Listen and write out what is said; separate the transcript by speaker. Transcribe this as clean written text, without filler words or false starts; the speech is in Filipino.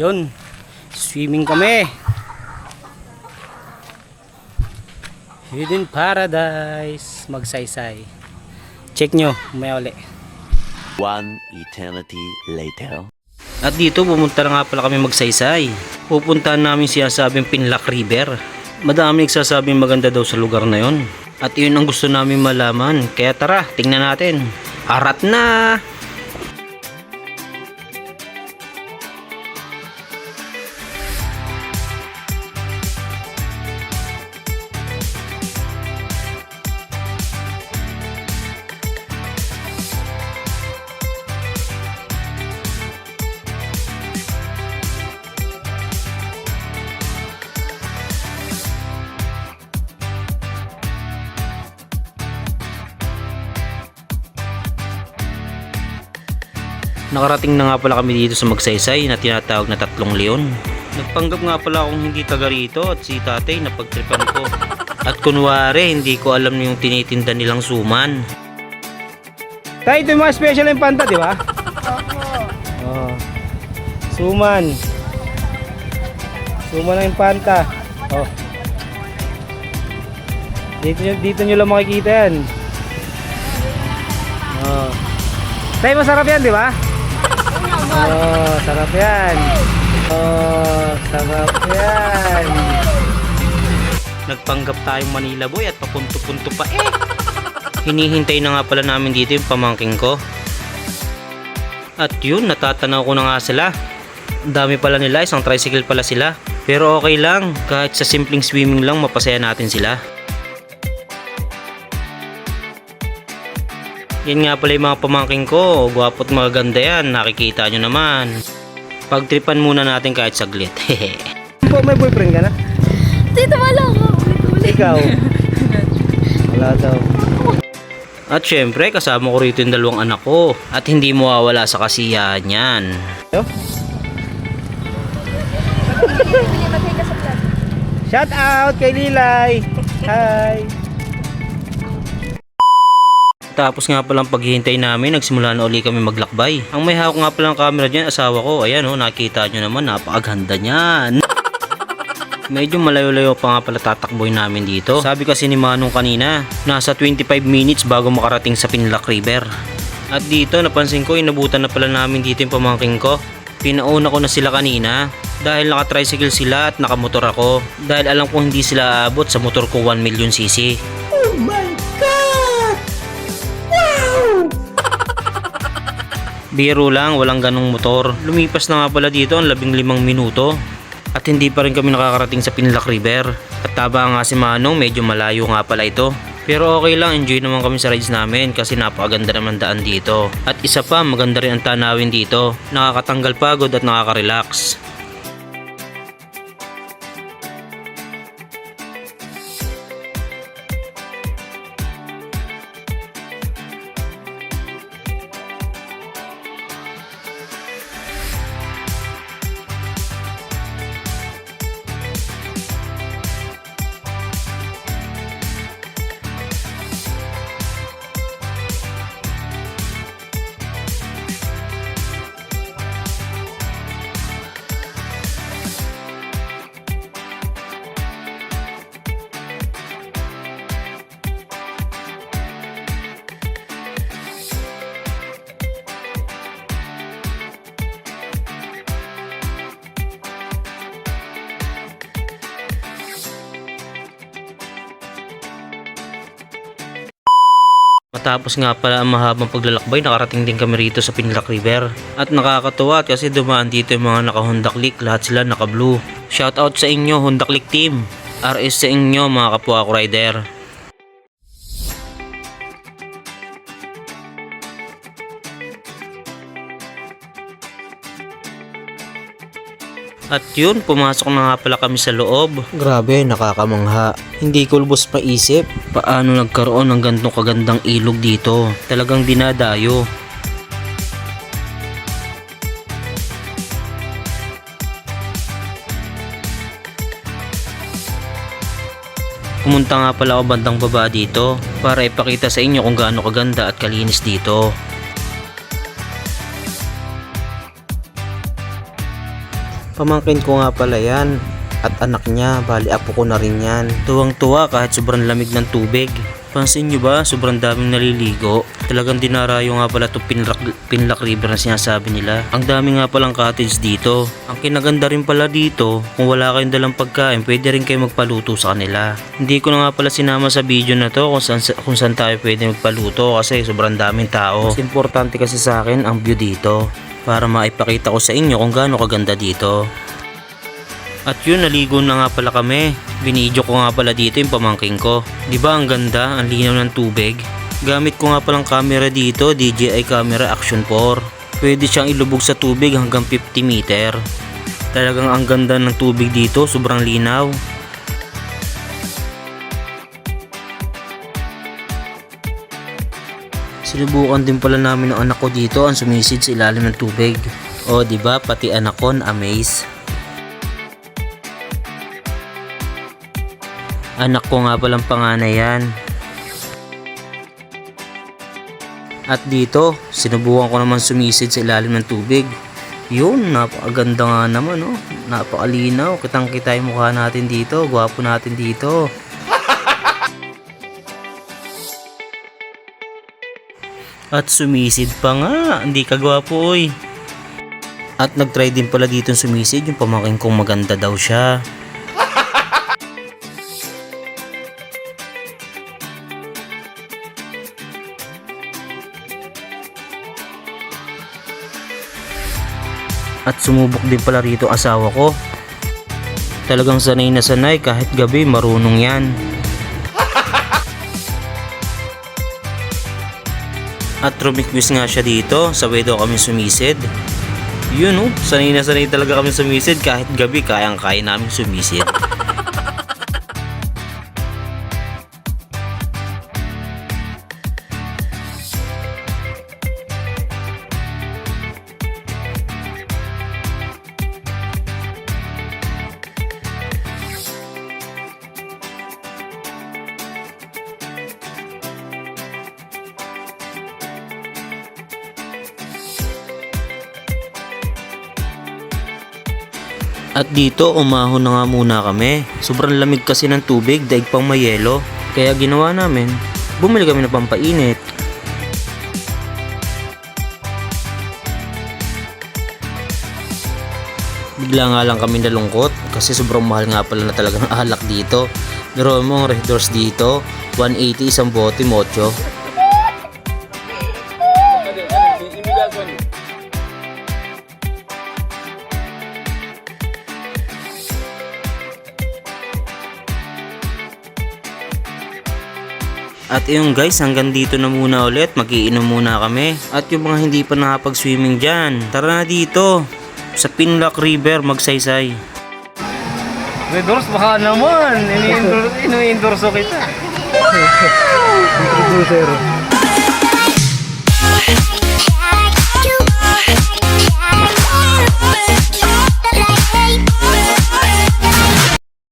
Speaker 1: Yun, swimming kami. Hidden Paradise, Magsaysay. Check nyo, may uli.
Speaker 2: One eternity later.
Speaker 1: At dito pumunta na nga pala kami Magsaysay. Pupuntahan namin sinasabing Pinlac River. Madami nagsasabing maganda daw sa lugar na yon. At yun ang gusto namin malaman. Kaya tara, tingnan natin. Arat na! Nakarating na nga pala kami dito sa Magsaysay na tinatawag na Tatlong Leon. Nagpanggap nga pala akong hindi taga rito at si tatay napagtripan ko. At kunwari hindi ko alam yung tinitinda nilang suman. Tay, ito yung mga special yung panta, di ba? Oo. Suman. Suman na yung panta. Oh. Dito nyo lang makikita yan. Oh. Tay, masarap yan, di ba? Oh, sarap yan. Oh, sarap yan. Nagpanggap tayong Manila boy at papunto-punto pa eh. Hinihintay na nga pala namin dito yung pamangking ko. At yun, natatanaw ko na nga sila. Ang dami pala nila, isang tricycle pala sila. Pero okay lang, kahit sa simpleng swimming lang mapasaya natin sila. Yan nga pala yung mga pamangking ko. Gwapo't magaganda yan. Nakikita nyo naman. Pagtripan muna natin kahit saglit. May boyfriend ka na?
Speaker 3: Tito, wala ko.
Speaker 1: Ikaw? Wala daw. At syempre kasama ko rito yung dalawang anak ko. At hindi mawawala sa kasiyahan yan. Shout out kay Lilay. Hi. Tapos nga palang paghihintay namin, nagsimula na uli kami maglakbay. Ang may hawak nga palang camera dyan, asawa ko. Ayan o, nakita nyo naman, napakaganda nyan. Medyo malayo-layo pa nga pala tatakboy namin dito. Sabi kasi ni Manong kanina, nasa 25 minutes bago makarating sa Pinlac River. At dito, napansin ko, inabutan na pala namin dito yung pamangking ko. Pinauna ko na sila kanina dahil naka-tricycle sila at nakamotor ako. Dahil alam ko hindi sila aabot sa motor ko 1 million cc. Oh my God! Biro lang, walang ganong motor. Lumipas na nga pala dito ang 15 minuto. At hindi pa rin kami nakakarating sa Pinlac River. At taba nga si Manong, medyo malayo nga pala ito. Pero okay lang, enjoy naman kami sa rides namin kasi napakaganda naman daan dito. At isa pa, maganda rin ang tanawin dito. Nakakatanggal pagod at nakaka-relax. Matapos nga pala ang mahabang paglalakbay, nakarating din kami rito sa Pinlac River. At nakakatuwa kasi dumaan dito yung mga naka-Honda Click, lahat sila naka-blue. Shoutout sa inyo Honda Click team. RS sa inyo mga kapwa ko rider. At yun, pumasok na nga pala kami sa loob. Grabe, nakakamangha. Hindi ko lubos maisip paano nagkaroon ng gantong kagandang ilog dito. Talagang dinadayo. Pumunta nga pala ako bandang baba dito para ipakita sa inyo kung gaano kaganda at kalinis dito. Pamangkin ko nga pala yan. At anak niya, bali apo ko na rin yan. Tuwang-tuwa kahit sobrang lamig ng tubig. Pansin nyo ba, sobrang daming naliligo. Talagang dinarayo nga pala itong Pinlac River na sinasabi nila. Ang dami nga palang cottage dito. Ang kinaganda rin pala dito, kung wala kayong dalang pagkain, pwede rin kayo magpaluto sa kanila. Hindi ko na nga pala sinama sa video na to kung saan tayo pwede magpaluto kasi sobrang daming tao. Mas importante kasi sa akin ang view dito para maipakita ko sa inyo kung gaano kaganda dito. At yun, naligo na nga pala kami. Binidyo ko nga pala dito yung pamangking ko. Diba ang ganda, ang linaw ng tubig? Gamit ko nga palang camera dito, DJI Camera Action 4. Pwede siyang ilubog sa tubig hanggang 50 meter. Talagang ang ganda ng tubig dito, sobrang linaw. Sinubukan din pala namin ng anak ko dito ang sumisid sa ilalim ng tubig. O diba, pati anak ko na-amaze. Anak ko nga palang panganay yan. At dito, sinubukan ko naman sumisid sa ilalim ng tubig. Yun, napakaganda nga naman, oh. Napakalinaw. Kitang-kita yung mukha natin dito. Gwapo natin dito. At sumisid pa nga. Hindi ka gwapo, oy. At nagtry din pala dito sumisid yung pamangkin kong maganda daw siya. At sumubok din pala rito asawa ko. Talagang sanay na sanay kahit gabi marunong yan. At rumikwis nga siya dito, sabay daw kami sumisid. Yun, oh, sanay na sanay talaga kami sumisid kahit gabi kayang-kaya namin sumisid. At dito umahon na nga muna kami. Sobrang lamig kasi ng tubig, daig pang may yelo. Kaya ginawa namin, bumili kami ng pampainit. Bigla nga lang kami nalungkot kasi sobrang mahal nga pala na talagang alak dito. Pero mo ang Red Doors dito, 180 isang bote, mocho. At yung guys, hanggang dito na muna ulit, mag-iinom muna kami. At yung mga hindi pa nakapag-swimming dyan, tara na dito sa Pinlac River magsaysay.
Speaker 4: Red Doors, baka naman. Ini-endorso kita. Introducer.